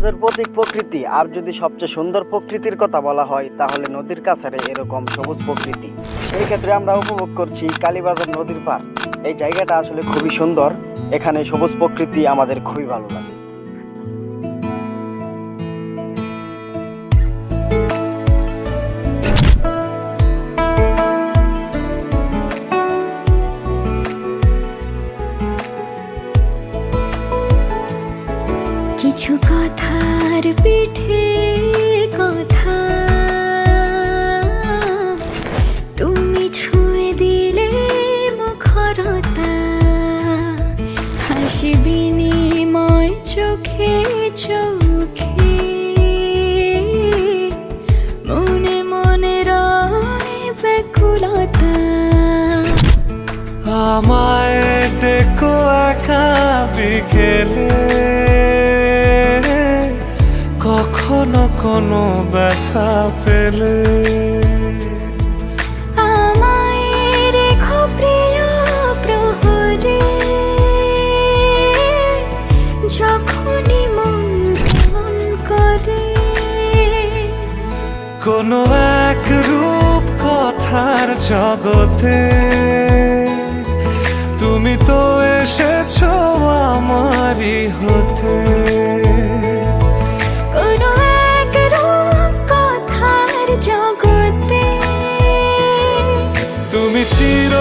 সবুজের প্রতীক প্রকৃতি। আর যদি সবচেয়ে সুন্দর প্রকৃতির কথা বলা হয় তাহলে নদীর কাছারে এরকম সবুজ প্রকৃতি। সেই ক্ষেত্রে আমরা উপভোগ করছি কালীবাজার নদীর পার। এই জায়গাটা আসলে খুবই সুন্দর, এখানে সবুজ প্রকৃতি আমাদের খুবই ভালো লাগে। কিছু কথার পিঠে কথা তুমি ছুঁয়ে দিলে মুখরতা, হাসি বিনিময় চোখে চোখে, মনে মনে রয় ব্যাকুলতা। আমায় ডেকো একা বিকেলে, কখনো কোনো ব্যথা পেলে আমায় রেখো প্রিয় প্রহরে, যখনই মন কেমন করে। কোনো এক রূপ কথার জগতে তুমি তো এসেছো আমারই হতে। কোনো এক রূপ কথার জগতে তুমি চির